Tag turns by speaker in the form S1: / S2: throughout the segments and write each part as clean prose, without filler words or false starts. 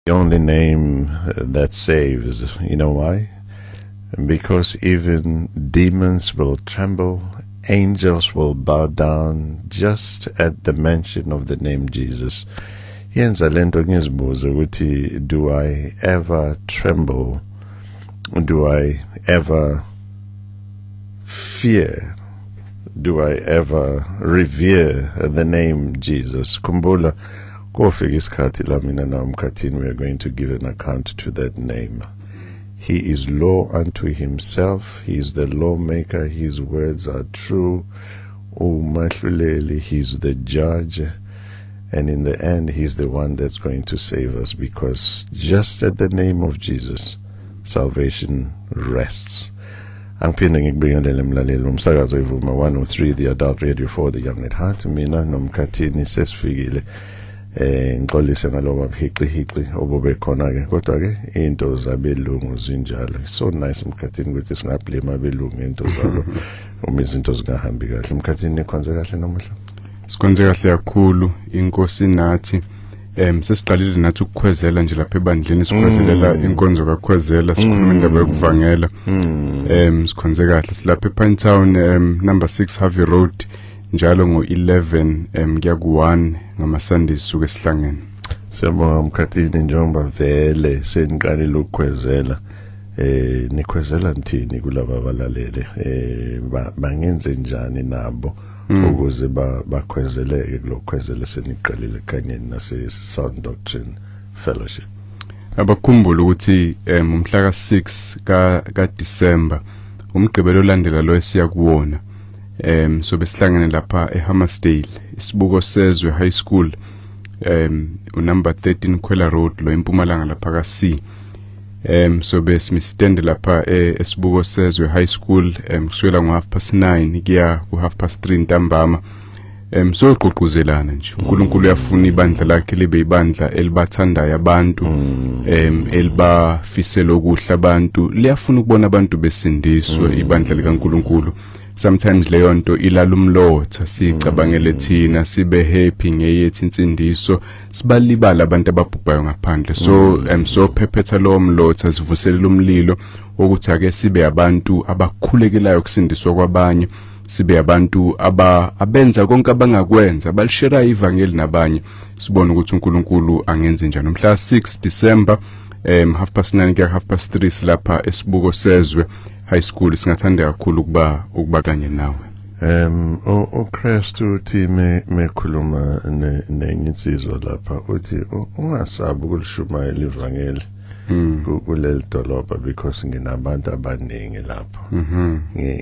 S1: the only name that saves. You know why? Because even demons will tremble, angels will bow down just at the mention of the name Jesus. Yenza lento ngizibuza ukuthi, do I ever tremble? Do I ever fear? Do I ever revere the name Jesus? Kumbula kofika isikhathi la mina naMkhathini, we are going to give an account to that name. He is law unto himself. He is the lawmaker. His words are true. Umahluleli, he's the judge. And in the end, he's the one that's going to save us, because just at the name of Jesus, salvation rests. Angiphinde ngikubingelele mlaleli umsakazo ivuma 103 the adult radio for the young at heart. Mina noMkhathini sesifikile ngixolise ngaloba bhiqi obube khona ke, kodwa ke into zabelungu zinjalo. So nice Mkhathini ukuthi singablame abelungu into zabo uma izinto zingahambi kahle. Mkhathini nikhonze kahle namuhla?
S2: Sikhonze kahle kakhulu, inkosi nathi. Sesiqalile nathi ukukhwezela nje lapha ebandleni, sikhwezelela inkonzo kaKhwezela, sikhuluma indaba yokuvangela. Sikhonze kahle silapha ePinetown, number 6 Harvey Road, njalo ngo11 kuya ku1 ngama Sundays suke sihlangene.
S1: Siyabonga Mkhathini, njengoba vele seniqalile ukukhwezela. Nikhwezela nthini kulaba balalele? Bangenze njani nabo ukuze bakhwezeleke kulokhwezela seniqalile kanye nase Sound Doctrine Fellowship?
S2: Abakhumbula ukuthi umhla ka6 ka December umgqibelo olandela lo esiya kuwona, so besihlangene lapha eHammersdale, isibuko sezwe high school, number 13 Khwela Road lo eMpumalanga lapha kaC. So besimisitende lapha esibuko sezwe high school kuswela ngo9:30 kuya ku3:30 ntambama. So qoquzelana nje, uNkulunkulu uyafuna ibandla lakhe libe ibandla elibathandayo abantu, elibafisela okuhle abantu, liyafuna ukubona abantu besindiswe ibandla likaNkulunkulu. Sometimes leyo nto ilala umlotha, sicabangele thina sibe happy ngeyethu insindiso, sibalibala abantu ababhubhayo ngaphandle. So phephetha lo mlotha, sivuselela umlilo ukuthi ake sibe abantu abakhulekelayo kusindiswa kwabanye, sibe abantu abenza konke abangakwenza, balishera ivangeli nabanye, sibone ukuthi uNkulunkulu angenze njani. Mhla 6 December 9:30 kuya 3:30 silapha esibuko sezwe high school. Singathanda kakhulu ukuba kanye nawe.
S1: uChrist uthi mekhuluma nenyinsizwa lapha uthi ungasabi ukulishumayela ivangeli kuleli dolobha, because nginabantu abaningi lapha.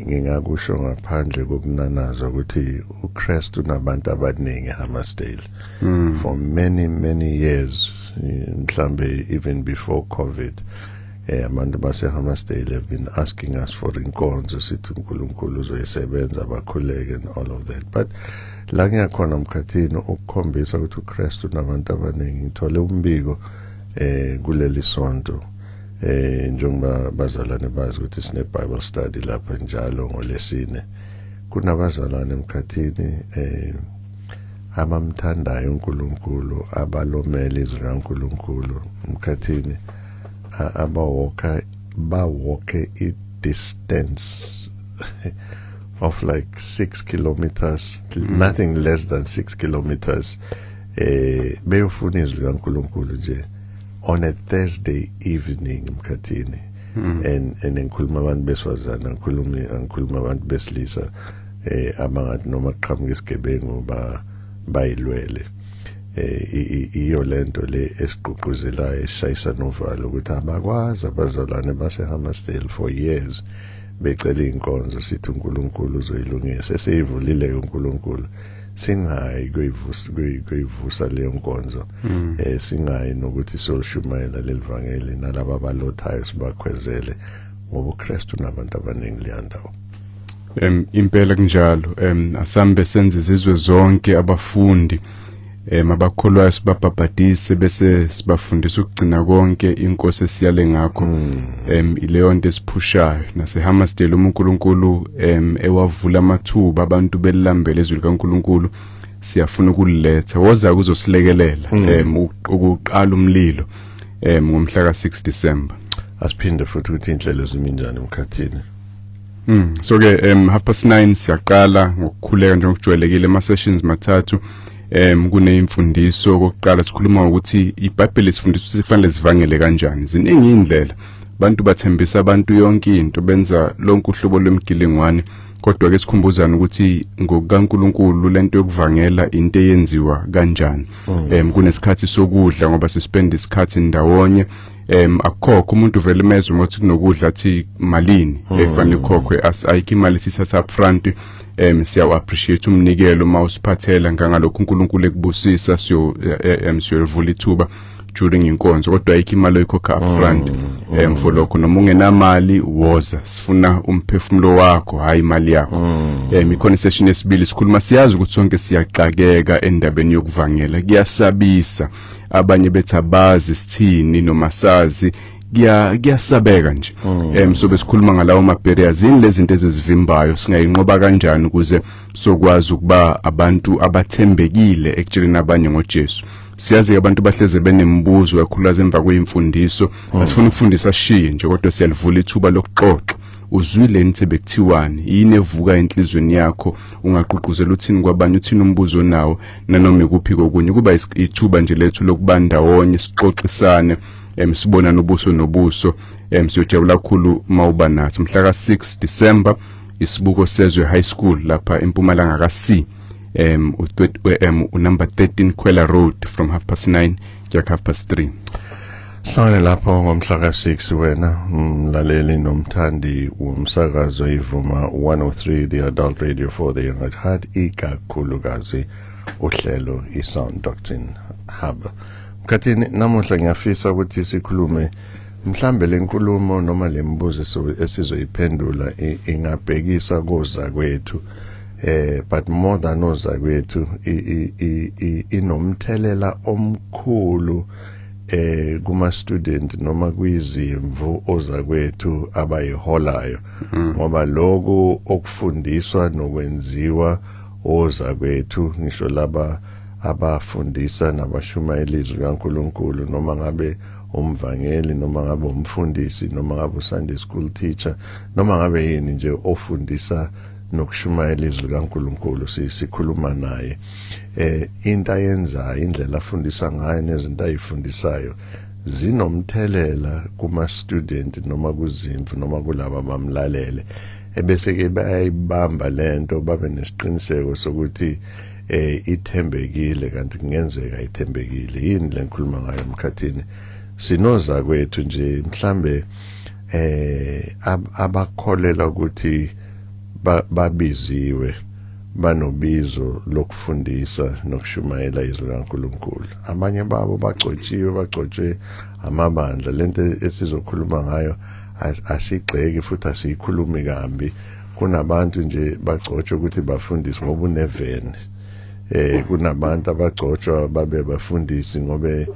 S1: Ngingakusho ngaphandle kokunanaza ukuthi uChrist unabantu abaningi eHammersdale for many years, mhlambe even before COVID. Abantu baseHammersdale have been asking us for inkonzo, sithi uNkulunkulu uzoyisebenza abakhuleke and all of that. But la ngiyakhona Mkhathini ukukhombisa ukuthi uChrist unabantu abaningi. Ngithole umbiko kuleli sonto, njengoba bazalwane bazi ukuthi sine Bible study lapha njalo ngoLesine. Kunabazalwane Mkhathini abamthandayo uNkulunkulu, abalomela izwi laNkulunkulu Mkhathini, bawoke i-distance of like 6 kilometers, nothing less than 6 kilometers, beyofuna izwi laNkulunkulu nje on a Thursday evening Mkhathini. And ngikhuluma abantu besifazana, ngikhuluma abantu besilisa abangathi noma qhamuka isigebengu bayilwele. Iyo lento le esiqhuquzelayo esishayisa novalo ukuthi abakwazi abazalwane baseHammersdale for years becela inkonzo, sithi uNkulunkulu uzoyilungisa. Seseyivulile uNkulunkulu, singayi kuyivusa leyo nkonzo, singayi nokuthi solushumayela lelivangeli nalabo abalothayo sibakhwezele, ngoba uChrist unabantu abaningi leyandawo.
S2: Impela kunjalo. Asambe senze izizwe zonke abafundi abakholwayo sibabhabhadise bese sibafundisa ukugcina konke inkosi esiyale ngakho. Ileyo nto esiphushayo naseHammersdale uNkulunkulu ewavula amathuba abantu belilambele izwi likaNkulunkulu, siyafuna ukuletha woza kuzosilekelela ukuqala umlilo ngomhla ka6 December.
S1: Asiphinde futhi ukuthi inhlelo ziminjani emkhathini.
S2: So ke 9:30 siyaqala ngokukhuleka njengokujwayelekile ama sessions mathathu. Kuneimfundiso kokuqala sikhuluma ukuthi iBhayibheli sifundisa sifanele zivangele kanjani. Ziningi indlela. Abantu bathembisa abantu yonke into benza lonke uhlobo lwemgilingwane kodwa ke sikhumbuzana ukuthi ngokuNkulunkulu lento yokuvangela into eyenziwa kanjani. Kunesikhathi sokudla ngoba sispend isikhathi ndawonye. Akukho umuntu vele mezwe ngokuthi kunokudla athi malini efanele ukhokhwe ayikho imali sithatha up front. Siya appreciate umnikelo mawusiphathela ngangalokho uNkulunkulu ekubusisa siyovula ithuba during inkonzo kodwa ayikho imali oyikhokha up front. For lokho noma ungenamali woza sifuna umphefumulo wakho hayi imali yakho. Ikhona session yesibili sikhuluma siyazi ukuthi sonke siyaxakeka endabeni yokuvangela kuyasabisa abanye bethi abazi sithini noma sazi kuyasabeka nje. So besikhuluma ngalawo ma-barriers lezi zinto ezivimbayo singayinqoba kanjani ukuze sokwazi ukuba abantu abathembekile ekutsheleni abanye ngoJesu. Siyazi abantu bahleze benemibuzo kakhulukazi emva kwemfundiso asifuna ukufundisa sishiye nje kodwa siyalivula ithuba lokuxoxa. Uzwile nithi bekuthiwani yini evuka enhlizweni yakho ungaqhuquzela uthini kwabanye uthini umbuzo nawo nanoma ikuphi kokunye kuba ithuba nje lethu lokubanda wonye sixoxisane sibona nobuso nobuso. Siyojabula kakhulu mawuba nathi mhla ka6 December isibuko sezwe high school lapha eMpumalanga ka-C number 13 Kwela Road from 9:30 to 3:30.
S1: Hlangane lapho ngomhla ka6 wena mlaleli nomthandi womsakazo ivuma 103 the adult radio for the young at heart ikakhulukazi uhlelo iSound Doctrine Hub. Mkhathini namuhla ngiyafisa ukuthi sikhulume mhlambe lenkulumo noma lembuzo esizoyiphendula ingabhekisa koza kwethu but more than oza kwethu inomthelela omkhulu kuma student noma kwizimvu oza kwethu abayiholayo ngoba lokho okufundiswa nokwenziwa oza kwethu ngisho laba abafundisa nabashumayeli izwi kaNkulunkulu noma ngabe umvangeli noma ngabe umfundisi noma ngabe uSunday school teacher noma ngabe yini nje ofundisa nokushumayela izwi kaNkulunkulu sikhuluma naye into ayenza indlela afundisa ngayo nezinto ayifundisayo zinomthelela kuma student noma kuzimvu noma kulabo abamlalele ebese ke bayibamba lento babe nesiqiniseko sokuthi ithembekile kanti kungenzeka ithembekile yini lenkhuluma ngayo emkhathini sinoza kwethu nje mhlambe abakholela ukuthi babiziwe banobizo lokufundisa nokushumayela izwi kaNkulunkulu abanye babo bagcotshwe amabandla lento esizokhuluma ngayo asigxeki futhi asiyikhulumi kambi kunabantu nje bagcotshwe ukuthi bafundise ngoba uneveni kunabantu abagcotshwa babe bafundisi ngobe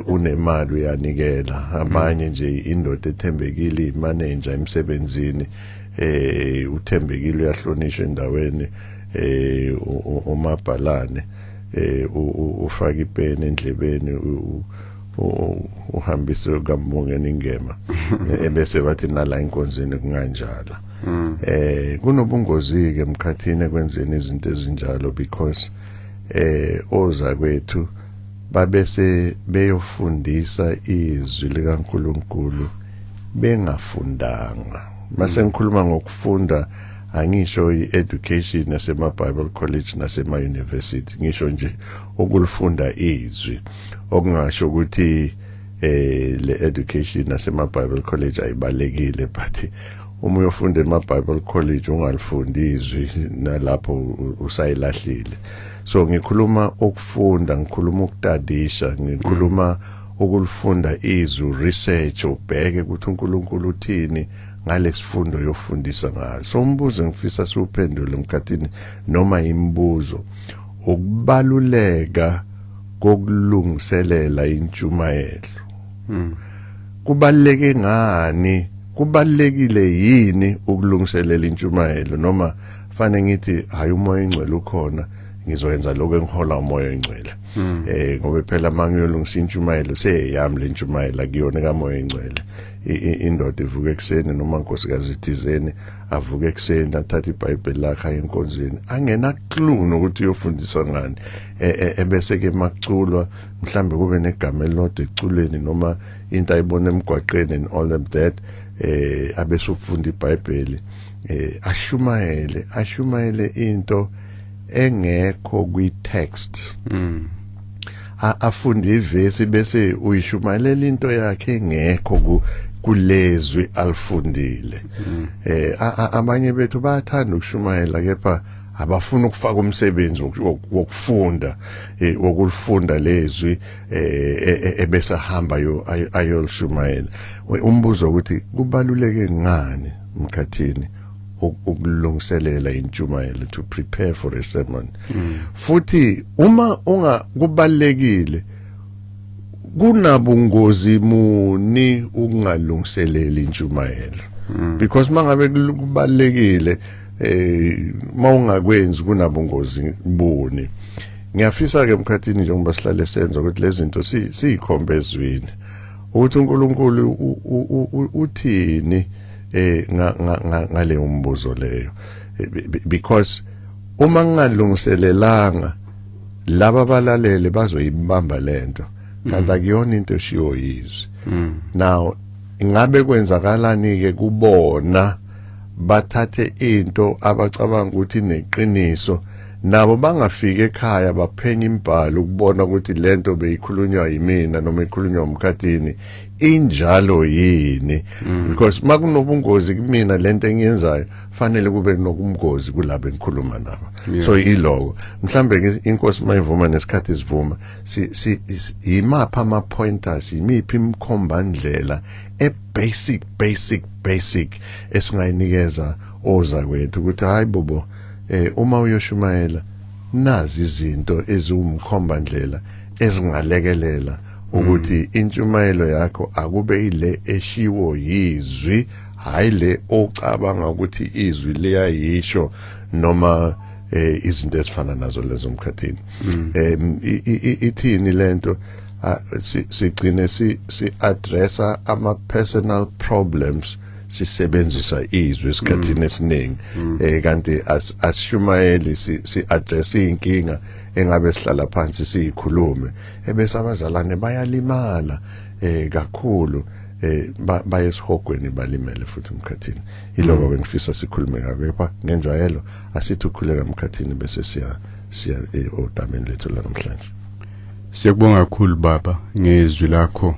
S1: unemali uyanikela abanye nje indoda ethembekile imanager emsebenzini uthembekile uyahlonishwa endaweni umabhalane ufaka ipeni endlebeni uhambise kaMbongeni ingema ebese bathi nala inkonzweni kunganjala kunobungozi ke emkhathini ekwenzeni izinto ezinjalo because oza kwethu babese beyofundisa izwi likaNkulunkulu bengafundanga mase ngikhuluma ngokufunda angisho i-education nasema Bible College nasema university ngisho nje ukulifunda izwi okungasho ukuthi le education nasema Bible College ayibalekile but uma uyofunda ema Bible College ungalifundi izwi nalapho usayilahlile so ngikhuluma ukufunda ngikhuluma ukutadisha ngikhuluma ukulifunda izwi research ubheke ukuthi uNkulunkulu uthini ngalesifundo yofundisa ngayo so umbuzo ngifisa siwuphendule emkhathini noma imibuzo ukubaluleka kokulungiselela intshumayelo kubaluleke ngani kubalekile yini ukulungiselela intshumayelo noma fanele ngithi hayi umoya ingcwele ukhona ngizoyenza lokho engihola umoya oyingcwele ngoba phela mangiyolungisa intshumayelo seyeyami le ntshumayelo akuyona kamoya oyingcwele indoda ivuka ekseni noma inkosikazi ithizeni avuka ekseni athatha iBhayibheli lakhe ayinkonzweni angena clue nokuthi uyofundisa ngani ebese ke makuculwa mhlambe kube negama elilodwa eculweni noma into ayibona emgwaqeni and all of that abese ufunda iBhayibheli ashumayele into engekho kwi-text afunde ivesi bese uyishumayelela into yakhe engekho kulezwi alifundile abanye bethu bayathanda ukushumayela kepha abafuna ukufaka umsebenzi wokufunda wokulifunda lezwi ebese hamba ayolishumayela umbuzo ukuthi kubaluleke ngani mkhathini ukulungiselela intshumayelo to prepare for a sermon futhi uma kubalekile kunabungozi muni ukungalungiseleli intshumayelo because mangabe kubalekile mawungakwenzi kunabungozi buni ngiyafisa ke mkhathini njengoba sihlale senza ukuthi lezi zinto siyikhombe ezwini ukuthi uNkulunkulu uthini ngale umbuzo leyo because uma ngalungiselelanga laba balalele bazoyibamba lento kanti akuyona into eshiwo yizwi now ingabe kwenzakalani ke kubona bathathe into abacabanga ukuthi neqiniso nabo bangafika ekhaya baphenye imbhalo ukubona ukuthi lento beyikhulunywa yimina noma ikhulunywa umkhathini injalo yini because makunobungozi kumina lento engiyenzayo fanele kube nokumgozi kulabo engikhuluma nabo so iloko mhlambe inkosi mayivuma nesikhathi sivuma yimapha ama pointers yimiphi imkhomba ndlela basic esingayinikeza oza kwethu ukuthi hayi bobo uma uyoshumayela nazi izinto eziwumkhomba ndlela ezingalekelela ukuthi intshumayelo yakho akube ile eshiwo yizwi hayi le ocabanga ukuthi izwi liyayisho noma izinto ezifana nazo lezo mkhathini ithini lento sigcine si addressa ama personal problems sisebenzisa izwi esikhathini esiningi kanti asishumayeli si address inkinga engabe sihlala phansi siyikhulume ebese abazalwane bayalimala kakhulu bayesihogweni balimele futhi mkhathini iloko bengifisa sikhulume ngakho ngenjwayelo asithi ukhuleka mkhathini bese siya odameni lethu lanamhlanje.
S2: Siyakubonga kakhulu baba ngezwi lakho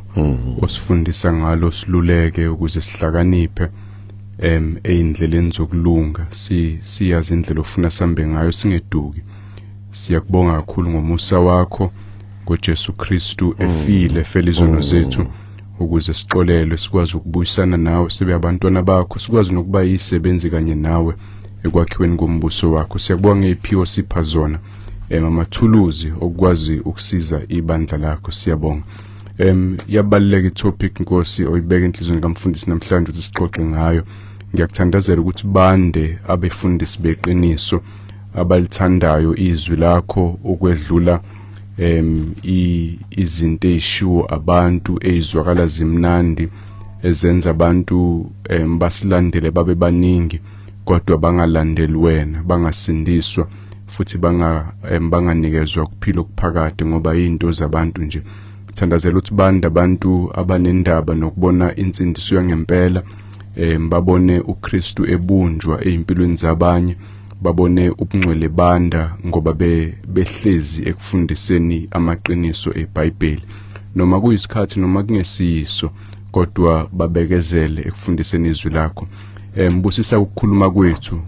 S2: osifundisa ngalo siluleke ukuze sihlakaniphe eindleleni zokulunga siyazi indlela ofuna sambe ngayo singeduki. Siyakubonga kakhulu ngomusa wakho ngoJesu Kristu efile izono zethu ukuze sixolelwe sikwazi ukubuyisana nawe sibe abantwana bakho sikwazi nokuba yisebenzi kanye nawe ekwakhiweni kombuso wakho. Siyakubonga ngeziphiwo sipha zona amathuluzi okwazi ukusiza ibandla lakho. Siyabonga yabaluleka itopic Nkosi oyibeka enhlizweni kamfundisi namhlanje ukuthi sixoxe ngayo. Ngiyakuthandazela ukuthi bande abefundisi beqiniso abalithandayo izwi lakho ukwedlula izinto ezishiwo abantu ezizwakala zimnandi ezenza abantu basilandele babe baningi kodwa bangalandeli wena bangasindiswa futhi banganikezwa ukuphila okuphakade ngoba izinto zabantu nje. Thandazela ukuthi bande abantu abanendaba nokubona insindiso yangempela babone uKristu ebunjwa ezimpilweni zabanye babone ubungcwele banda ngoba behlezi ekufundiseni amaqiniso eBhayibheli noma kuyisikhathi noma kungesiyiso kodwa babekezele ekufundiseni izwi lakho. Mbusisa ukukhuluma kwethu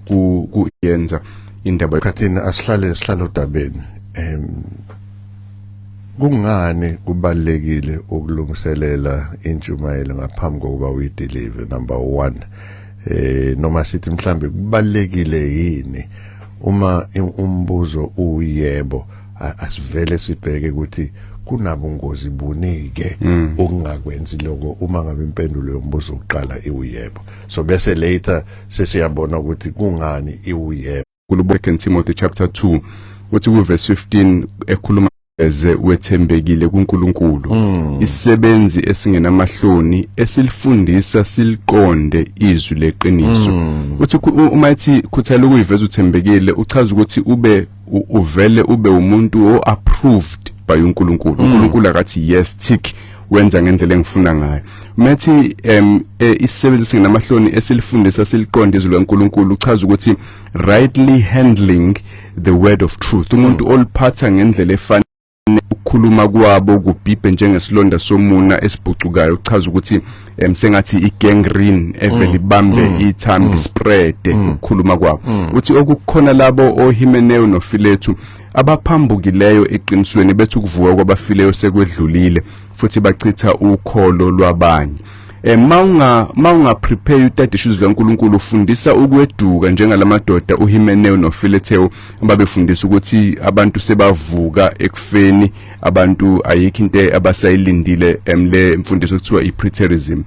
S2: kuyenza indaba
S1: khathini asihlale odabeni kungani kubalekile ukulungiselela intshumayelo ngaphambi kokuba uyideliver number 1 noma sithi mhlambe kubalekile yini uma umbuzo uyebo asivele sibheke ukuthi kunabungozi bunike okungakwenzi lokho uma ngabe impendulo yombuzo uqala iuyebo so bese later sesiyabona ukuthi kungani iuyebo.
S2: Kulubeke Timothy chapter 2 uthi ku verse 15 ekhuluma wethembekile kuNkulunkulu, isisebenzi esingenamahloni esilifundisa siliqonde izwi leqiniso. Uthi uma ethi khuthala ukuyiveza uthembekile uchaza ukuthi uvele ube umuntu o-approved by uNkulunkulu. uNkulunkulu akathi yes tick wenza ngendlela engifuna ngayo. Methi isisebenzi esingenamahloni esilifundisa siliqonde izwi leNkulunkulu uchaza ukuthi rightly handling the word of truth. Umuntu oliphatha ngendlela efanele ukukhuluma kwabo kubhibhe njengesilonda somuna esibhucukayo uchaza ukuthi sengathi igangrene evele ibambe ithambo spread ukukhuluma kwabo. Uthi okukhona labo ohimeneyo nofilethu abaphambukileyo eqinisweni bethu ukuvuka kwabafileyo sekwedlulile futhi bachitha ukholo lwabanye. Maunga prepare utadishuzi laNkulunkulu ufundisa ukweduka njengalamadoda uHimeneo noFiletheo ababefundisa ukuthi abantu sebavuka ekufeni, abantu ayikho into abasayilindile le mfundiso kuthiwa ipreterism.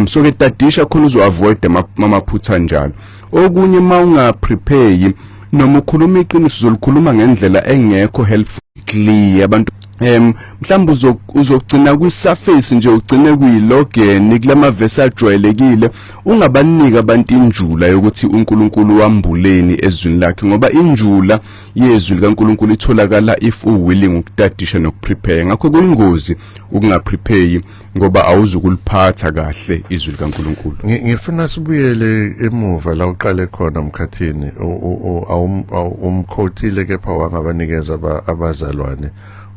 S2: So ke tadisha khona uzo avoid amaphutha njalo. Okunye maunga prepare noma ukhuluma iqiniso uzolikhuluma ngendlela engekho helpfully abantu mhlawumbe uzogcina kwisurface nje ugcine kuyilogeni kulama verse ajwayelekile ungabanika abantu injula yokuthi uNkulunkulu wambuleni ezwini lakhe ngoba injula yezwi likaNkulunkulu itholakala if willing ukutadisha nokuprepare. Ngakho kuyingozi ukungaprepare ngoba awuzukuliphatha kahle izwi likaNkulunkulu.
S1: Ngifuna sibuyele emuva la uqale khona Mkhathini umkhotile kepha wangabanikeza abazalwane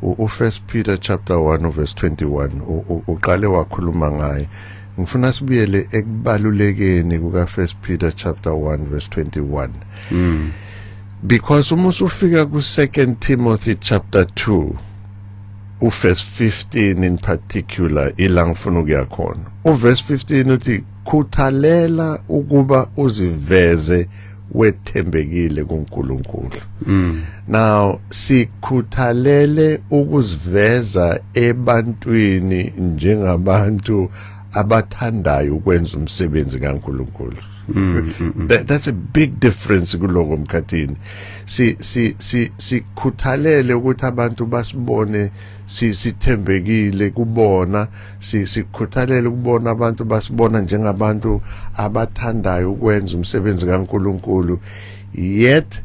S1: u1 Peter chapter 1 verse 21 uqale wakhuluma ngaye. Ngifuna sibuyele ekubalulekeni kuka 1 Peter chapter 1 verse 21 because uma usufika ku 2 Timothy chapter 2 verse 15 in particular ila ngifuna ukuya khona. Verse 15 uthi khuthalela ukuba uziveze wethembekile kuNkulunkulu. Now sikhuthalele ukuziveza ebantwini njengabantu abathandayo ukwenza umsebenzi kaNkulunkulu. That's a big difference kuloko Mkhathini. Sikhuthalele ukuthi abantu basibone sithembekile kubona, sikhuthalele ukubona abantu basibona njengabantu abathandayo ukwenza umsebenzi kaNkulunkulu, yet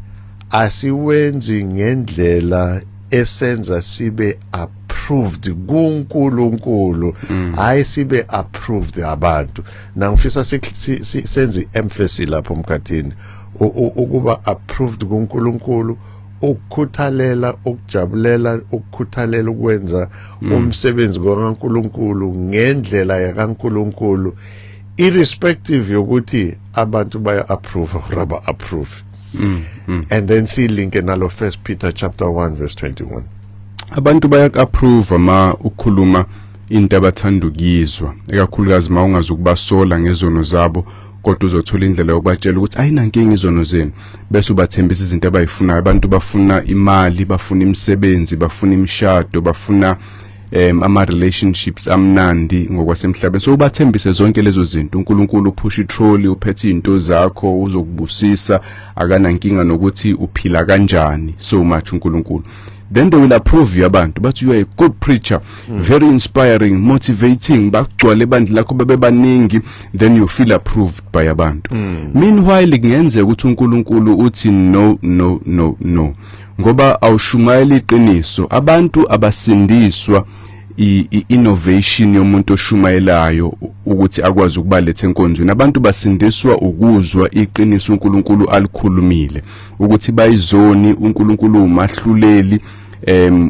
S1: asiwenzi ngendlela esenza sibe approved kuNkulunkulu, hayi sibe approved abantu. Nangifisa senze emphasis lapho Mkhathini ukuba approved kuNkulunkulu, ukukhuthalela ukujabulela ukukhuthalela ukwenza umsebenzi kaNkulunkulu ngendlela yakaNkulunkulu irrespective yokuthi abantu baya approve or raba approve. And then see link nalo 1 Peter chapter 1 verse 21.
S2: Abantu baya-approve ukhuluma into abathanda ukuyizwa, ekakhulukazi ungazukubasola ngezono zabo kodwa uzothola indlela yokubatshela ukuthi ayinankinga izono zenu bese ubathembisa izinto abayifunayo. Abantu bafuna imali, bafuna imisebenzi, bafuna imishado, bafuna ama-relationships amnandi ngokwasemhlabeni. So ubathembise zonke lezo zinto. uNkulunkulu uphusha itroli, uphethe izinto zakho, uzokubusisa, akanankinga nokuthi uphila kanjani so much uNkulunkulu. Then they will approve you abantu, but you are a good preacher, very inspiring, motivating, bakugcwale bandla lakho babebaningi, then you feel approved by abantu. Meanwhile kungenzeka ukuthi uNkulunkulu uthi no ngoba awushumayela iqiniso. Abantu abasindiswa innovation yomuntu oshumayelayo ukuthi akwazi ukubaletha enkonzweni. Abantu basindiswa ukuzwa iqiniso uNkulunkulu alikhulumile, ukuthi bayizoni uNkulunkulu umahluleli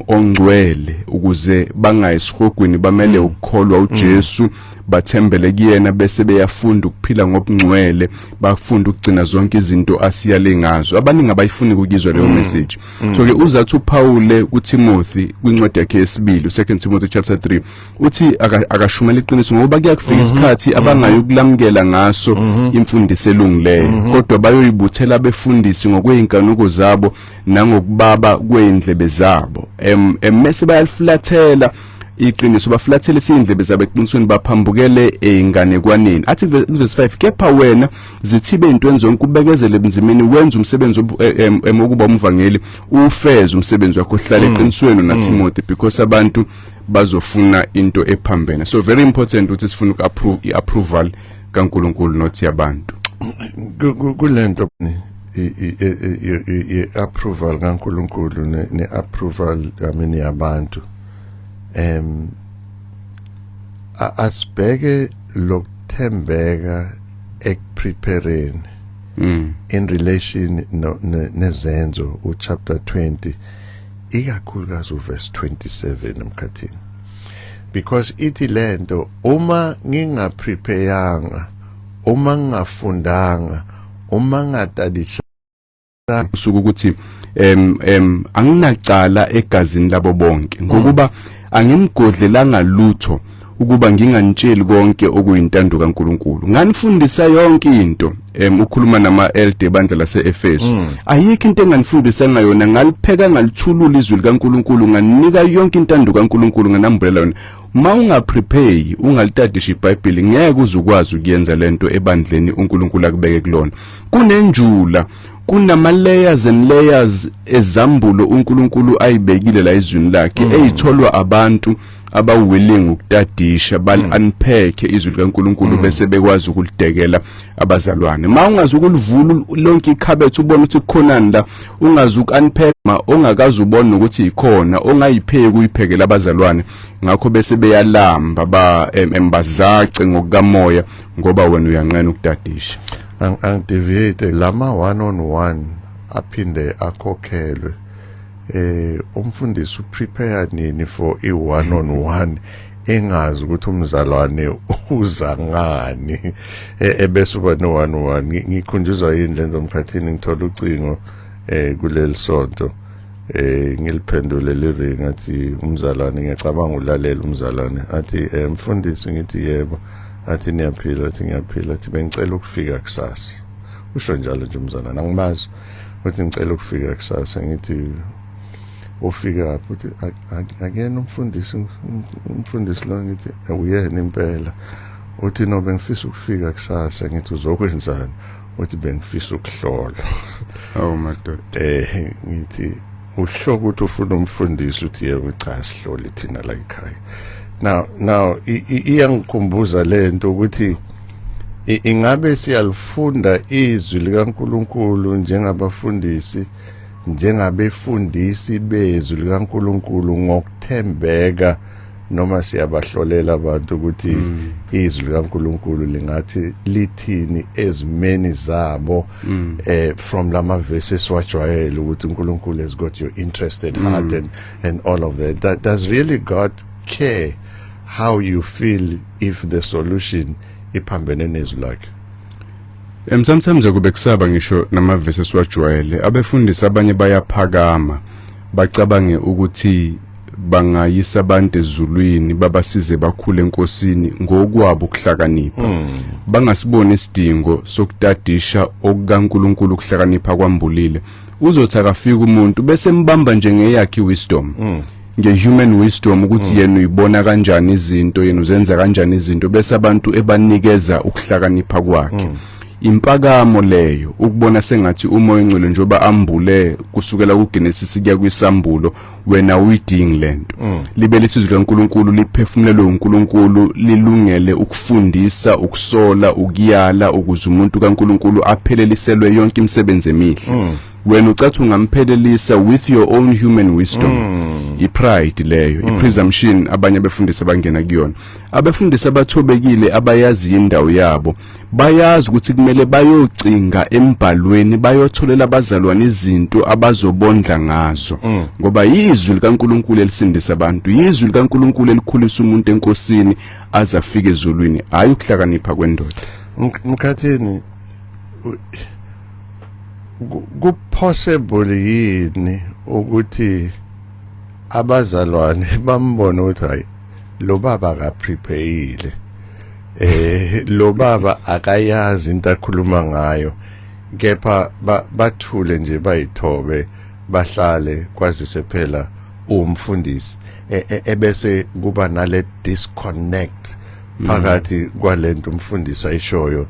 S2: ongcwele, ukuze bangayisihogweni bamele ukukholwa uJesu, bathembele kuyena bese beyafunda ukuphila ngobungcwele, bafunda ukugcina zonke izinto asiyale ngazo. Abaningi abayifuni ukuzwa leyo message. So ke uzathi uPaul kuTimothy kwincwadi yakhe yesibili 2 Timothy chapter 3 uthi akashumela iqiniso ngoba kuyakufika isikhathi abangayokulamukela ngaso imfundiso elungileyo, kodwa bayoyibuthela befundisi ngokweinkanuko zabo nangokubaba kweindlebe zabo. Mase bayaliflathela iqiniso baflathele isindlebe zabo eqinisweni baphambukele einganekwaneni athi verse 5 kepha wena zithibe intweni zonke ubekezele ebunzimeni wenza umsebenzi wokuba umvangeli ufeze umsebenzi wakho hlala eqinisweni na Timothy because abantu bazofuna into ephambene so very important ukuthi sifuna iapproval kaNkulunkulu not yabantu
S1: kulento i-approval kaNkulunkulu ne-approval yabantu asibheke lokuthembeka ekuprepareni in relation nezenzo chapter 20 ikakhulukazi verse 27 emkhathini because ithi lento uma ngingaprepayanga uma ngingafundanga uma ngatadisha
S2: usuku ukuthi anginacala egazini labo bonke ngokuba angimgodlelanga lutho ukuba nginganitsheli konke okuyintando kaNkulunkulu nganifundisa yonke into ukhuluma nama-elde ebandla lase-Efeso ayikho into enganifundisa ngayona ngalipheka ngalithulula izwi likaNkulunkulu nganika yonke intando kaNkulunkulu nganambulela yona ma ungaprepare ungalitadisha iBhayibheli ngeke uzukwazi ukuyenza lento ebandleni uNkulunkulu akubeke kulona kunenjula kunama layers and layers ezambulo uNkulunkulu ayibekile la izwini lakhe ezitholwa abantu abawilling ukutadisha unpack izwi likaNkulunkulu bese bekwazi ukulidekela abazalwane ma ungazi ukulivula lonke ikhabethe ubone ukuthi kukhonani la ungazi ukunpack ma ongakazi ubone ukuthi ikhona ongayipheki uyiphekela abazalwane ngakho bese beyalamba embazace ngokukamoya ngoba wena uyanqena ukutadisha
S1: angideviate lama one on one aphinde akhokhelwe umfundisi uprepare nini for i-one on one engazi ukuthi umzalwane uza ngani ebese uba no-one on one ngikhunjuzwa yini lento mkhathini ngithola ucingo kuleli sonto ngiliphendule living athi umzalwane ngiyacabanga ulalela umzalwane athi mfundisi ngithi yebo athi niyaphila athi ngiyaphila athi bengicela ukufika kusasa usho njalo nje umzalwane angimazi uthi ngicela ukufika kusasa ngithi ufika apho uthi akena umfundisi lo ngithi uyena impela uthi no bengifisa ukufika kusasa ngithi uzokwenzani uthi bengifisa ukuhlola
S2: oh madoda
S1: ngithi usho ukuthi ufuna umfundisi uthi yebo cha sihlole thina la ekhaya now iyangikhumbuza lento ukuthi ingabe siyalifunda izwi likaNkulunkulu njengabafundisi njengabefundisi bezwi likaNkulunkulu ngokuthembeka noma siyabahlolela abantu ukuthi izwi likaNkulunkulu lingathi lithini ezimeni zabo from lama verses wajwayele ukuthi uNkulunkulu has got your interested heart and all of that does really God care how you feel if the solution iphambene nezwi lakhe
S2: sometimes akube kusaba ngisho namavesi esiwajwayele abefundisi abanye bayaphakama bacabange ukuthi bangayisa abantu ezulwini babasize bakhule enkosini ngokwabo ukuhlakanipha bangasiboni isidingo sokutadisha okukaNkulunkulu ukuhlakanipha kwambulile uzothi akafika umuntu bese mbamba njengeyakhe wisdom nge-human wisdom ukuthi yena uyibona kanjani izinto yena uzenza kanjani izinto bese abantu ebanikeza ukuhlakanipha kwakhe impakamo leyo ukubona sengathi umoya engcwele njoba ambule kusukela kuGenesis kuya kwisambulo wena uyidingi lento libe lesizwe kaNkulunkulu liphefumulelwe uNkulunkulu lilungele ukufundisa ukusola ukuyala ukuze umuntu kaNkulunkulu apheleliselwe yonke imisebenzi emihle wena ucathi ungamphelelisa with your own human wisdom ipride leyo ipresumption abanye befundisa bangena kuyona abefundisa abathobekile abayazi indawo yabo bayazi ukuthi kumele bayocinga embhalweni bayotholela abazalwane izinto abazobondla ngazo ngoba izwi likaNkulunkulu elisindisa abantu izwi likaNkulunkulu elikhulisa umuntu enkosini azafika ezulwini hayi ukuhlakanipha kwendoda
S1: mkhathini kupossible yini ukuthi abazalwane bambone ukuthi hayi lo baba akaprepareile lo baba akayazi into akhuluma ngayo kepha bathule nje bayithobe bahlale kwazise phela umfundisi ebese kuba nale disconnect phakathi kwalento umfundisi ayishoyo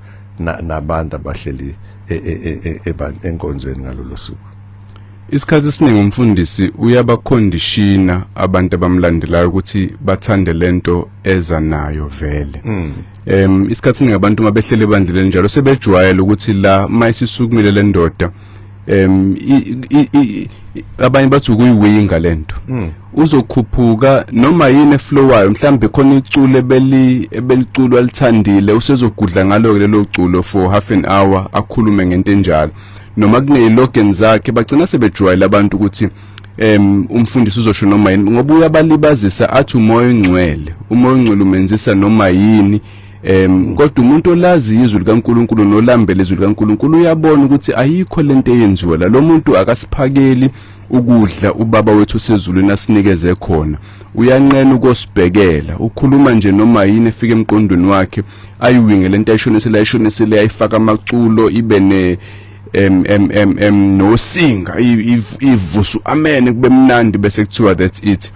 S1: nabantu abahleli enkonzweni ngalolu suku.
S2: Isikhathi esiningi umfundisi uyabakondishina abantu abamlandelayo ukuthi bathande lento eza nayo vele. Isikhathi esiningi abantu mabehlele ebandleni njalo sebejwayela ukuthi la mayisisukumile le ndoda abanye bathi ukuyiwinga lento uzokhuphuka noma yini eflowayo mhlambe khona icule ebeliculo alithandile usezogudla ngalo lelo culo for half an hour akhulume ngento enjalo noma kunelogeni zakhe bagcina sebejwayela abantu ukuthi umfundisi uzosho noma yini ngoba uyabalibazisa athi umoya ongcwele umenzisa noma yini kodwa umuntu olazi izwi likaNkuluNkulu nolambele izwi likaNkuluNkulu uyabona ukuthi ayikho lento eyenziwa la lo muntu akasiphakeli ukudla ubaba wethu osezulwini asinikeze khona uyanqena ukosibhekela ukhuluma nje noma yini efika emqondweni wakhe ayiwinge lento ayishonisele ayifaka amaculo ibe ne nosinga ivusu amen kube mnandi bese kuthiwa that's it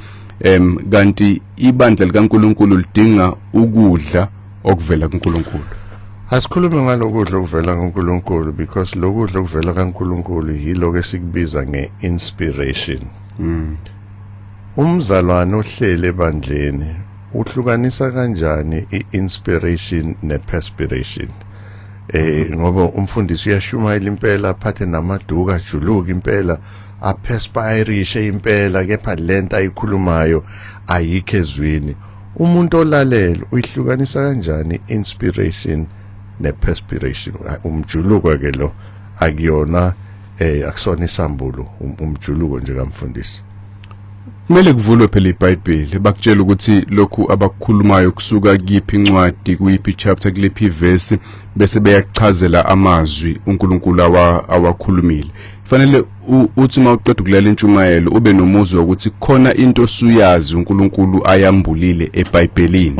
S2: kanti ibandla likaNkuluNkulu lidinga ukudla okuvela kuNkulunkulu.
S1: Asikhulume ngalokudla okuvela kuNkulunkulu because lokudla okuvela kuNkulunkulu yiloko esikubiza ngeinspiration. Umzalwane ohlele ebandleni uhlukanisa kanjani iinspiration neperspiration? Ngoba umfundisi uyashumayela impela aphathe namaduka ajuluka impela aperspirishe impela kepha lento ayikhulumayo ayikho ezwini. Umuntu olalela uyihlukanisa kanjani inspiration neperspiration? Umjuluko ke lo akuyona akusona isambulo umjuluko nje kamfundisi.
S2: Kumele kuvulwe phela iBhayibheli bakutshela ukuthi lokhu abakukhulumayo kusuka kuyiphi incwadi kuyiphi chapter kuliphi verse bese beyachazela amazwi uNkulunkulu awakhulumile. Fanele uthi mawuqeda ukulela intshumayelo ube nomuzwa ukuthi khona into osuyazi uNkulunkulu ayambulile eBhayibhelini.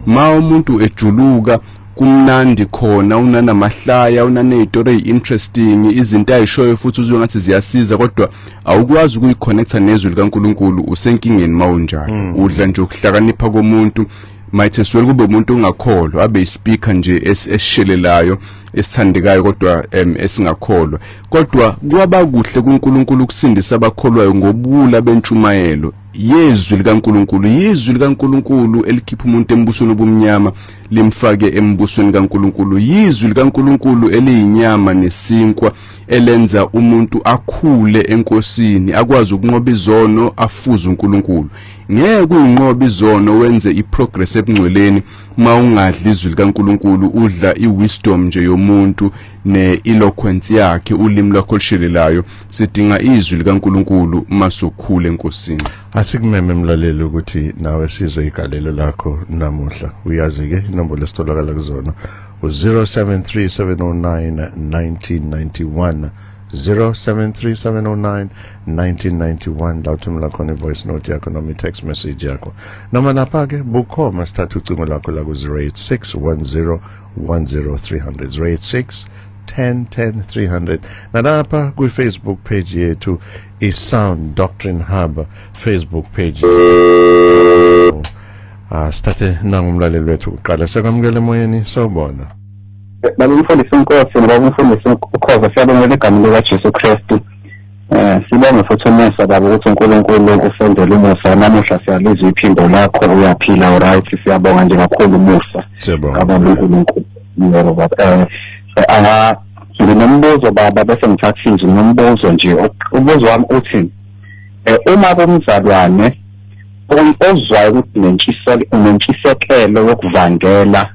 S2: Ma umuntu ejuluka kumnandi khona unanamahlaya unanezitori interesting izinto ayishoyo futhi uzwe ngathi ziyasiza kodwa awukwazi ukuyiconnecta nezwi likaNkulunkulu usenkingeni mawunjani udla nje ukuhlakanipha komuntu mayitheswele kube umuntu ongakholwa abe ispeaker nje esishelelayo esithandekayo kodwa esingakholwa kodwa kuba kuhle kuNkulunkulu ukusindisa abakholwayo ngobula bentshumayelo yezwi likaNkulunkulu izwi likaNkulunkulu elikhipha umuntu embusweni obumnyama limfake embusweni kaNkulunkulu izwi likaNkulunkulu eliyinyama nesinkwa elenza umuntu akhule enkosini akwazi ukunqoba izono afuze uNkulunkulu ngeke uyinqoba izono wenze iprogress ebungcweleni mawungadli izwi likaNkulunkulu udla iwisdom nje yomuntu ne-eloquence yakhe ulimi lwakho olushelelayo sidinga izwi likaNkulunkulu masokhule enkosini.
S1: Asikumeme mlaleli ukuthi nawe sizwe igalelo lakho namuhla uyazi ke inombolo esitholakala kuzona u0737091991 0737091991 la uthumela khona voice note yakho noma text message yakho noma lapha ke bukhoma sithatha ucingo lakho la ku 0861010300 0861010300 nalapha ku Facebook page yethu iSound Doctrine Hub Facebook page. Sithathe nangumlaleli wethu uqala sekwamukele emoyeni sawubona.
S3: Babumfundisi uNkosi nabumfundisi uKhoza siyabonga igama likaJesu Kristu. Sibonga futhi umesa baba ukuthi uNkulunkulu usenzele umusa namuhla siyalizwa iphimbo lakho uyaphila alright siyabonga nje kakhulu umusa.
S1: Siyabonga
S3: uNkulunkulu. Nginombuzo baba bese ngithatha izwi nombuzo nje ubuzo wami uthi uma bomzalwane ozwayo ukuthi unentshisekelo yokuvangela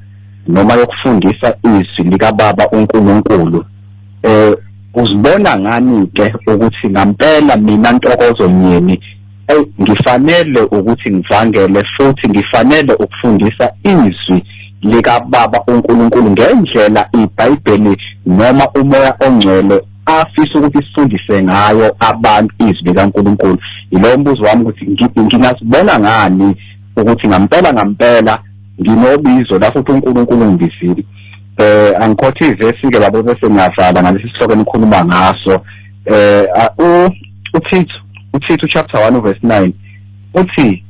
S3: noma yokufundisa izwi likaBaba uNkulunkulu uzibona ngani ke ukuthi ngempela mina Ntokozo Mnyeni ngifanele ukuthi ngivangele futhi ngifanele ukufundisa izwi likaBaba uNkulunkulu ngendlela iBhayibheli noma umoya ongcwele afisa ukuthi sifundise ngayo abantu izwi likaNkulunkulu. Yilo mbuzo wami ukuthi ngingasibona ngani ukuthi ngempela nginobizo la futhi uNkulunkulu ngibizile. Angikhothe ivesi ke babo bese ngiyavala ngalesi sihloko enikhuluma ngaso. uThithu chapter 1 verse 9 uthi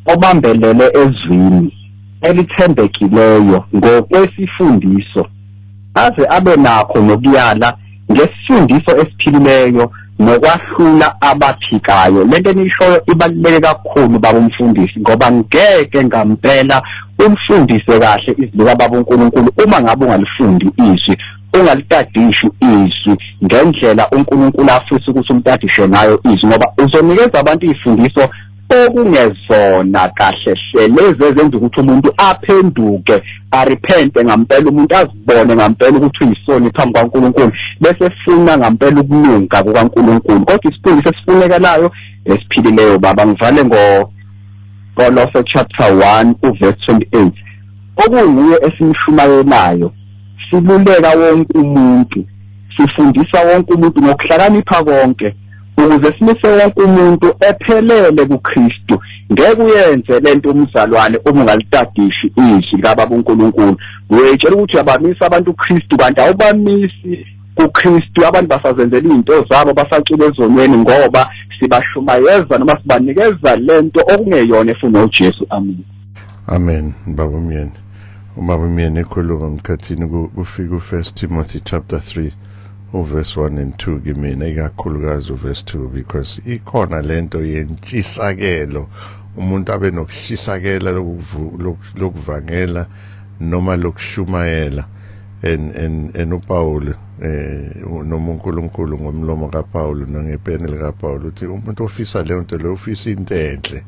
S3: obambelele ezwini elithembekileyo ngokwesifundiso aze abe nakho nokuyala ngesifundiso esiphilileyo nokwahlula abaphikayo. Lento enishoyo ibaluleke kakhulu baba umfundisi, ngoba ngeke ngampela umfundise kahle izwi kababa uNkulunkulu uma ngabe ungalifundi izwi, ungalitadishi izwi ngendlela uNkulunkulu afisa ukuthi umtadishe ngayo izwi, ngoba uzonikeza abantu izifundiso okungezona kahle hle lezi ezenza ukuthi umuntu aphenduke, arepente ngampela, umuntu azibone ngampela ukuthi uyisoni phambi kaNkulunkulu, bese funa ngampela ukulunga kukaNkulunkulu. Kodwa isifundiso esifunekalayo esiphilileyo baba, ngivale Kolose chapter 1 verse 28, okunguye esimshumayelayo, siluleka wonke umuntu, sifundisa wonke umuntu ngokuhlakanipha konke, ukuze simise wonke umuntu ephelele kuKristu. Ngeke uyenze lento umzalwane uma ungalitadishi izwi kababa uNkulunkulu. Uyetshela ukuthi uyabamisa abantu uKristu, kanti awubamisi kuKristu. Abantu basazenzela izinto zabo, basacula ezonweni ngoba sibashumayeza noma sibanikeza lento okungeyona efuna uJesu. Amen.
S1: Amen. Baba Myeni. Ubaba Myeni ekhuluma mkhathini kufika u1 Timothy chapter 3 verse 1 and 2 kimina ikakhulukazi verse 2, because ikhona lento yentshisakelo, umuntu abe nokushisakela lokuvangela noma lokushumayela en uPaul noma uNkulunkulu ngomlomo kaPaul nangepeni likaPaul uthi umuntu ofisa le nto lo ufisa into enhle,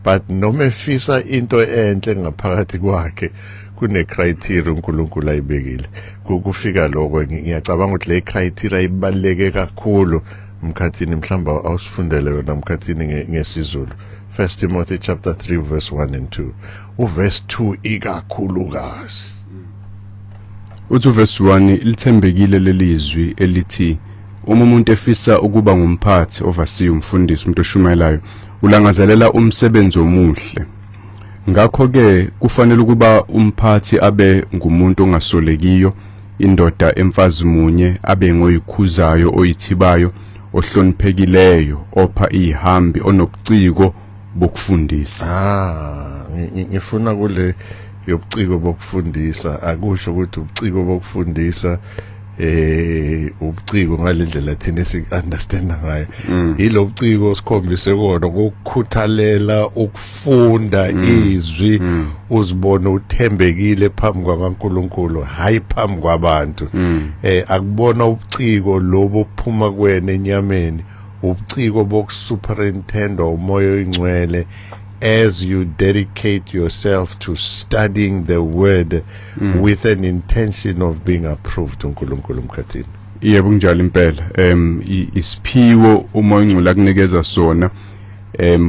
S1: but noma efisa into enhle ngaphakathi kwakhe kune criteria uNkulunkulu ayibekile. Kufika lokho ngiyacabanga ukuthi le criteria ibaluleke kakhulu mkhathini, mhlamba awusifundele yona mkhathini ngesizulu. 1 Timothy chapter 3 verse 1 and 2. Uverse 2 ikakhulukazi
S2: uthi verse 1 lithembekile lelizwi elithi uma umuntu efisa ukuba ngumphathi, overseer, umfundisi, umuntu oshumayelayo, ulangazelela umsebenzi omuhle. Ngakho ke kufanele ukuba umphathi abe ngumuntu ongasolekiyo, indoda emfazi munye, abe ngoyikhuzayo, oyithibayo, ohloniphekileyo, opha ihambi, onobuciko bokufundisa.
S1: Ngifuna kule yobuciko bokufundisa, akusho ukuthi ubuciko bokufundisa ubuciko ngalendlela thina si-understand ngayo. Yilo buciko sikhombise kona ukukhuthalela ukufunda izwi, uzibone uthembekile phambi kwaNkulunkulu, hayi phambi kwabantu. Akubona ubuciko lobo ophuma kwena enyameni, ubuciko bokusuperintenda umoya oyingcwele, as you dedicate yourself to studying the word with an intention of being approved uNkulunkulu mkhathini.
S2: Yebo kunjalo impela. Isiphiwo umoya ongcwele akunikeza sona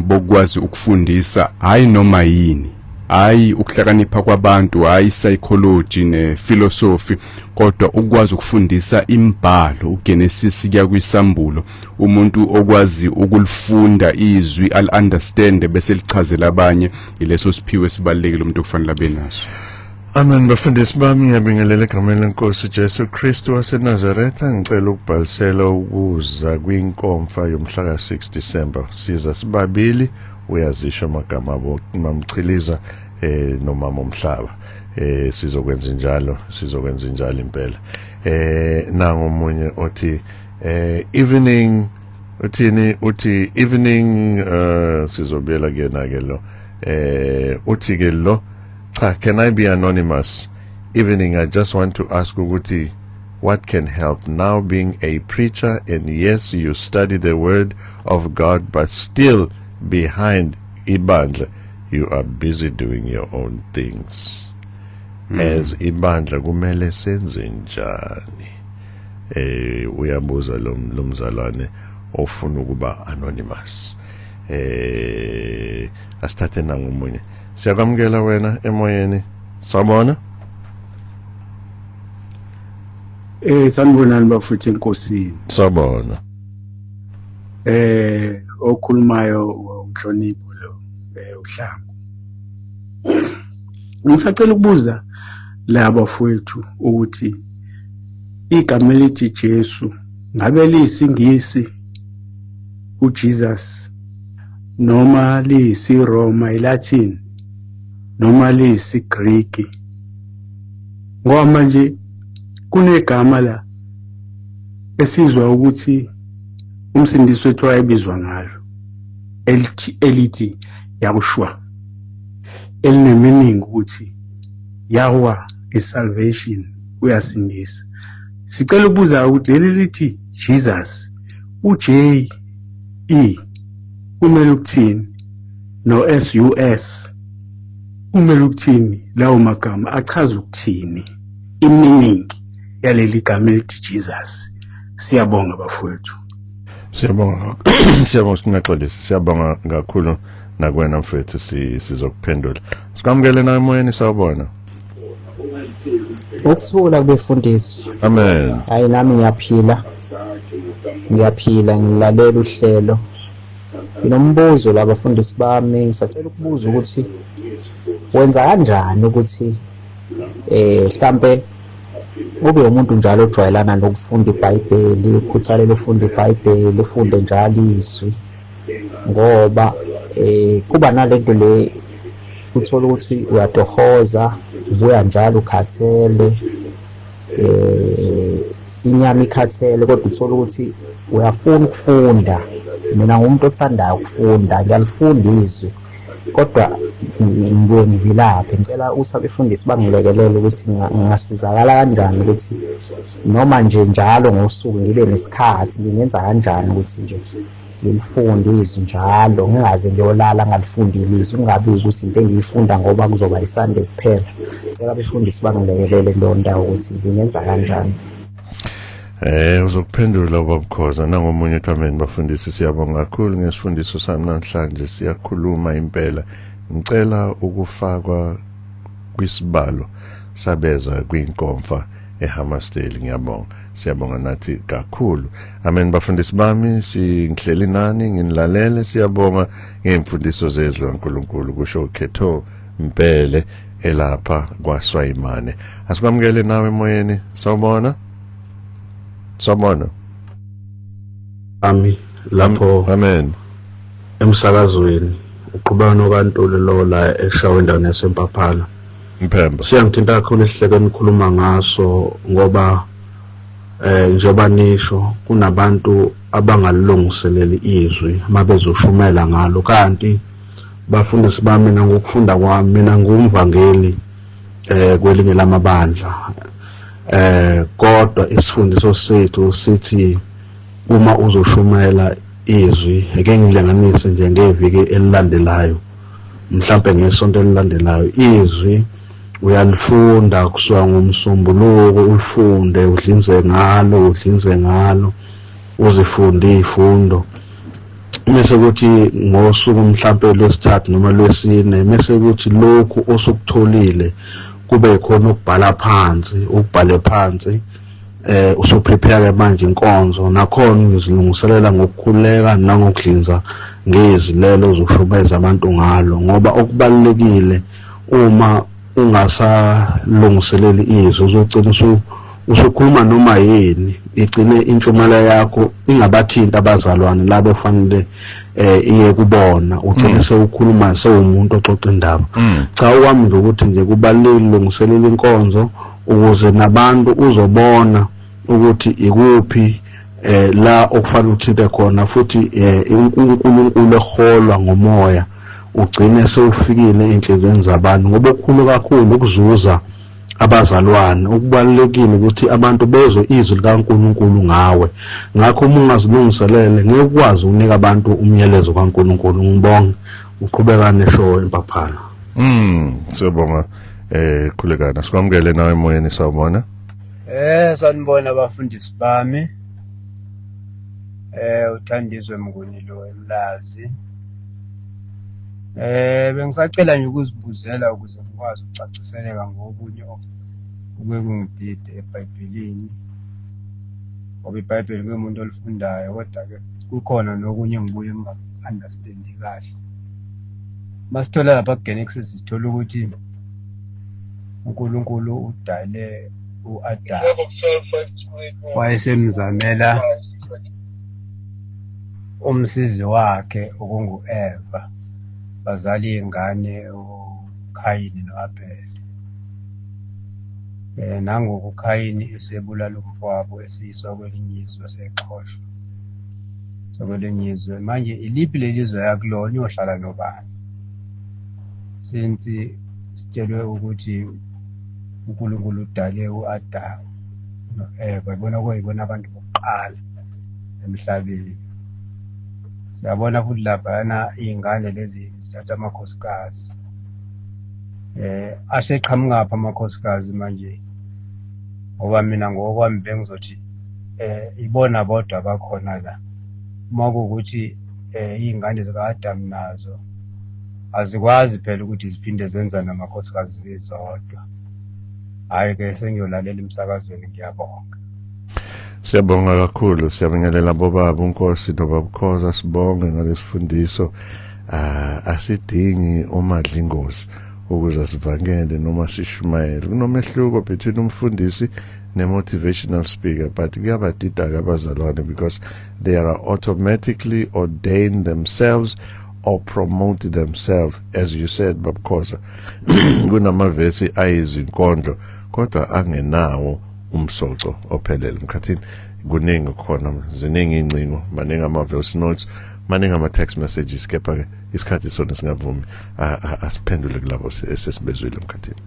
S2: bokwazi ukufundisa, hayi noma yini, hayi ukuhlakanipha kwabantu, hayi psychology ne philosophy, kodwa ukwazi ukufundisa imbhalo, uGenesis kuya kwisambulo, umuntu okwazi ukulifunda izwi al-understand bese lichazela abanye. Ileso siphiwo esibalekile umuntu okufanele abe naso.
S1: Amen. Bafundisi bami, ngiyabingelela egameni leNkosi Jesu Kristu waseNazaretha. Ngicela ukubhalisela ukuza kwinkomfa yomhla ka6 December. Siza sibabili, uyazisho amagama abo, mamchiliza nomama Umhlaba. Sizokwenza njalo impela. Nangu omunye othi evening, uthi evening, sizobuyela kena ke lo. Uthi ke lo, can I be anonymous? Evening, I just want to ask ukuthi what can help now being a preacher, and yes, you study the word of God, but still behind ibandla you are busy doing your own things. As ibandla kumele senze njani? Uyabuza lo mzalwane ofuna ukuba anonymous. Asithathe nangomunye. Siyakwamukela wena emoyeni. Sawubona?
S4: Sanibonani bafuthi enkosini.
S1: Sawubona.
S4: Okhulumayo uhlonipho lo uHlangu. Ngisacela ukubuza laba bafowethu ukuthi igama elithi Jesu ngabe liyisingisi uJesus noma liyisi-Roma, i-Latin, noma liyisi-Greek. Ngoba manje kunegama la esizwa ukuthi umsindisi wethu wayebizwa ngalo elithi Yahushua, elineminingi ukuthi Yahweh is salvation, uyasindisa. Sicela ukubuza ukuthi leli lithi Jesus, u-J E kumele ukuthini, no SUS kumele ukuthini, lawo magama achaza ukuthini, iminingi yaleli gama elithi Jesus. Siyabonga bafowethu.
S1: Siyabonga. Siyabonga sinaxolisa. Siyabonga kakhulu nakwena mfethu sizokuphendula. Sikwamukele nawe emoyeni sawubona.
S5: Ukusuka kubefundisi.
S1: Amen.
S5: Hayi nami ngiyaphila ngilalela uhlelo. Nginombuzo labafundisi bami, ngisacela ukubuza ukuthi wenza kanjani ukuthi mhlambe ube umuntu njalo ojwayelana nokufunda iBhayibheli, ukhuthalele ukufunda iBhayibheli, ufunde njalo izwi, ngoba kuba nalento le uthola ukuthi uyatohoza, ubuya njalo ukhathele, inyama ikhathele, kodwa uthola ukuthi uyafuna ukufunda. Mina ngumuntu othandayo ukufunda, ngiyalifunda izwi, kodwa ngibuye ngivilaphe. Ngicela ukuthi abefundisi bangilekelele ukuthi ngasizakala kanjani ukuthi noma nje njalo ngosuku ngibe nesikhathi, ngingenza kanjani ukuthi nje ngilifunde izwi njalo, ngingaze ngiyolala ngalifundile izwi, kungabi ukuthi into engiyifunda ngoba kuzoba iSunday kuphela. Ngicela abefundisi bangilekelele kuleyo ndawo ukuthi ngingenza kanjani.
S1: Uzokuphendula ubabukhoza nangomunye uThameni bafundisi. Siyabonga kakhulu ngesifundiso sami namhlanje, siyakhuluma impela. Ngicela ukufakwa kwisibalo sabeza kwinkomfa eHammersdale. Ngiyabonga. Siyabonga nathi kakhulu. Amen bafundisi bami, singihleli nani nginilalele. Siyabonga ngemfundiso zezwi kaNkulunkulu kusho uKhetho Mpele elapha kwaSwayimane. Asikwamukele nawe emoyeni sawubona. Sabona
S6: ami lapho
S1: amen
S6: emsakazweni uqhubeka nokaNtuli lo la eshawe endaweni yaseMpaphala
S1: Mphemba.
S6: Siyangithinta kakhulu isihloko enikhuluma ngaso ngoba njengoba nisho kunabantu abangalilungiseleli izwi mabezoshumela ngalo, kanti bafundisi bami mina ngokufunda kwami mina ngumvangeli kwelinye lamabandla. Kodwa isifundiso sethu sithi uma uzoshumela izwi ake ngilinganise nje ngeviki elilandelayo, mhlambe ngesonto elilandelayo, izwi uyalifunda kusuka ngomsombuluko, ulifunde udlinze ngalo uzifunde izifundo, mase kuthi ngosuku mhlambe lwesithathu noma lwesine mase kuthi lokhu osukutholile kube khona ukubhala phansi, ukubhale phansi, usuprepare manje inkonzo nakhona uzilungiselela ngokukhuleka nangokudlinza ngezwi lelo uzoshubeza abantu ngalo, ngoba okubalekile uma ungasalungiseleli izwi uzogcina usukhuluma noma yini, igcine intshumela yakho ingabathinta abazalwane labo efanele iye kubona, ugcine sewukhuluma sewumuntu oxoxa indaba. Cha, wami ukuthi nje kubalekile ulungiselela inkonzo ukuze nabantu uzobona ukuthi ikuphi la okufanele uthinte khona, futhi uNkulunkulu eholwa ngomoya ugcine sewufikile enhlizweni zabantu, ngoba okukhulu kakhulu ukuzuza abazalwane. Okubalekile ukuthi abantu bezwe izwi likaNkulunkulu ngawe, ngakho uma ungazilungiselele ngeke ukwazi ukunika abantu umyalezo kaNkulunkulu. Ngibonge uqhubeka neshow eMpaphala.
S1: Siyabonga khulekana. Sikwamukele nawe emoyeni sawubona.
S7: Sanibona abafundisi bami. Uthandizwe Mnguni lo eMlazi. Bengisacela nje ukuzibuzela ukuze ngikwazi ukucaciseleka ngokunye okungidide eBhayibhelini, ngoba iBhayibheli kumuntu olifundayo, kodwa-ke kukhona nokunye engibuye nginga-understandi kahle. Masithola lapha kuGenesis sithola ukuthi uNkulunkulu udale u-Adamu, wayesemzamela umsizi wakhe okungu-Eva bazala iy'ngane uKhayini no-Abele. Nangoku uKhayini esebulala umfowabo esiyiswa kwelinye izwe sexhoshwa kwelinye izwe. Manje iliphi leli zwe yakulona uyohlala nobani? Since sitshelwe ukuthi uNkulunkulu udale u-Adamu no-Eva, ibona kuyibona abantu bokuqala emhlabeni. Siyabona futhi laphana iy'ngane lezi zithatha amakhosikazi. Aseqhamukaphi amakhosikazi manje? Ngoba mina ngokwami bengizothi ibona bodwa bakhona la. Uma kuwukuthi iy'ngane zika-Adamu nazo azikwazi phela ukuthi ziphinde zenza namakhosikazi zizodwa. Hhayi-ke sengiyolalela emsakazweni, ngiyabonga.
S1: Siyabonga kakhulu, siyabingelela bobaba uNkosi noBaba Khoza, sibonge ngalesifundiso. Asidingi umadlingozi ukuze sivangele noma sishumayele. Kunomehluko between umfundisi ne-motivational speaker, but kuyabadida-ke abazalwane because they are automatically ordained themselves or promote themselves. As you said, Baba Khoza, kunamavesi ayizinkondlo kodwa angenawo umsoco ophelele. Mkhathini kuningi khona, ziningi ingcingo, maningi ama-voice notes, maningi ama-text messages, kepha-ke isikhathi sona singavumi asiphendule kulabo esesibezwile Mkhathini.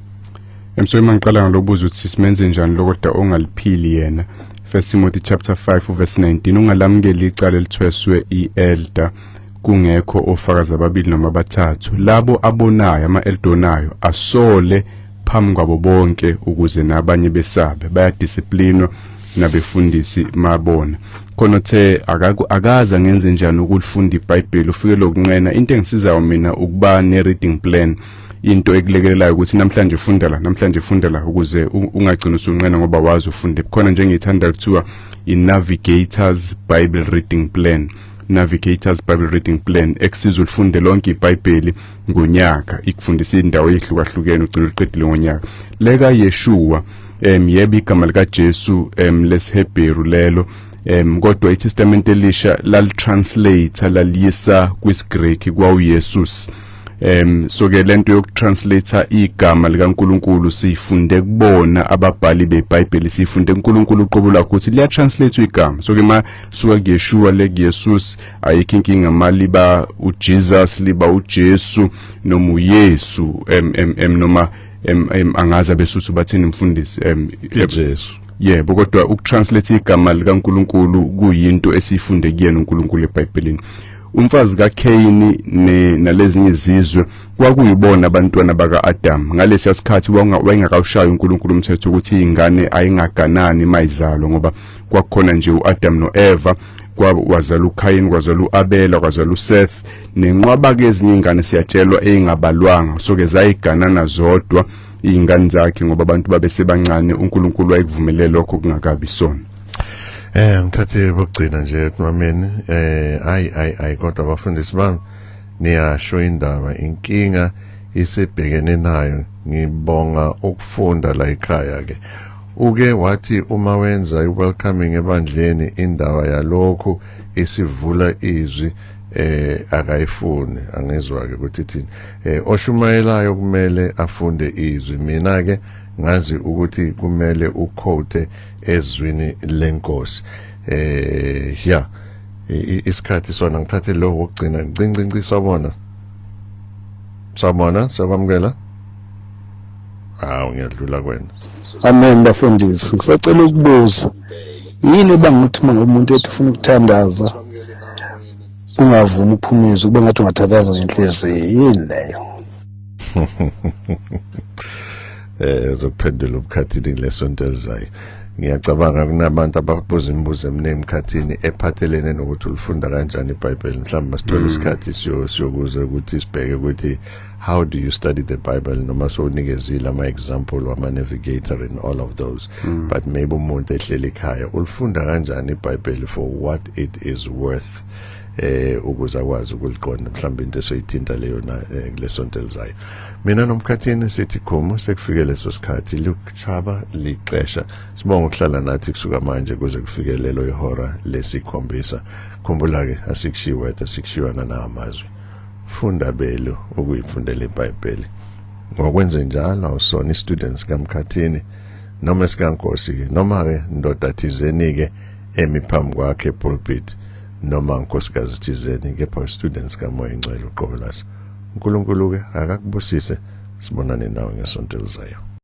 S2: So mangiqala ngalobuza ukuthi simenze njani lokodwa ongaliphili yena. 1 Timothy chapter 5 verse 19, ungalamukeli icala elithweswe i-elder kungekho ofakazi ababili noma bathathu. Labo abonayo ama-eldonayo asole phambi kwabo bonke ukuze nabanye besabe, bayadisciplinwa nabefundisi mabona. Khonothe akaza ngenze njani ukulifunda iBhayibheli ufike lokunqena. Into engisizayo mina ukuba ne-reading plan, into ekulekelelayo ukuthi namhlanje funda la ukuze ungagcina usunqena ngoba wazi ufunde. Khona nje ngithanda kuthiwa i-Navigator's Bible Reading Plan. Navigator's Bible Reading Plan ekusiza ulifunde lonke iBhayibheli ngonyaka, ikufundisa indawo ezihlukahlukene ugcina uliqedile ngonyaka. Leka Yeshua yebo igama lika Jesu lesHebheru lelo, kodwa iTestament elisha lalitranslate laliyisa kwisiGreek kwa uYesus. So ke lento yokutranslate igama likaNkulunkulu sifunde kubona ababhali beBhayibheli, sifunde uNkulunkulu uqobula ukuthi liya translate igama. So ke ma suka kuYeshua le Jesus ayikho inkinga, maliba uJesus liba uJesu noma uYesu noma angaza besuthi bathini mfundisi
S1: Jesu.
S2: Yebo, kodwa ukutranslate igama likaNkulunkulu kuyinto esifunde kuyena uNkulunkulu eBhayibhelini. Umfazi kaKhayini nalezinye izizwe kwakuyibona abantwana baka-Adam. Ngalesi sikhathi wayengakawushayi uNkulunkulu umthetho ukuthi izingane ayingaganani mayizalo, ngoba kwakhona nje uAdam noEva, kwazala uKhayini, kwazala uAbela, kwazala uSeth, nenqwaba ke ezinye izingane siyatshelwa eingabalwanga. So ke zayiganana zodwa izingane zakhe ngoba abantu babesebancane, uNkulunkulu wayekuvumelele lokho kungakabi sona.
S1: Ngithathe bokugcina nje kumameni, ayi kodwa abafundisi bami niyasho indaba, inkinga isebhekene nayo. Ngibonga ukufunda la ekhaya ke. Uke wathi uma wenza i-welcoming ebandleni indaba yalokho isivula izwi akayifuni, angizwa ke ukuthi thini oshumayelayo kumele afunde izwi. Mina ke ngazi ukuthi kumele uquote ezwini lenkosi. Isikhathi sona ngithathe lo wokugcina ngcinci sabona sakwamukela. Ngiyadlula kwena.
S6: Amen bafundisi, ngisacela ukubuza yini bangithi uma umuntu ethi ufuna ukuthandaza ungavumi ukuphumeza kube ngathi ungathandaza ngenhliziyo, yini leyo?
S1: Zokuphendula ubukhathini lesonto elizayo. Ngiyacabanga kunabantu ababuza imibuzo eminingi emkhathini ephathelene nokuthi ulifunda kanjani iBhayibheli. Mhlawumbe masithola isikhathi siyokuza ukuthi sibheke ukuthi how do you study the Bible, noma sowunikezile ama-example wama-navigator and all of those. But maybe umuntu ehleli ekhaya ulifunda kanjani iBhayibheli for what it is worth. ukuze akwazi ukuliqonda mhlawumbe into esoyithinta leyo na kulesonto elizayo. Mina nomkhathini sithi khomo sekufike leso sikhathi lukuchaba liqesha. Sibonga ukuhlala nathi kusuka manje kuze kufike lelo ihora lesikhombisa. Khumbula ke asikushiwa wethu sikushiwana na amazwi. Funda belo ukuyifundela iBhayibheli. Ngokwenze njalo awusona students kaMkhathini noma sikankosi noma ke ndoda thizeni ke emiphambi kwakhe epulpit noma nkosikazi thizeni ke pa students kaMoya Ingcwele uqobolasa. uNkulunkulu ke akakubusise sibonane nawe ngesonto elizayo.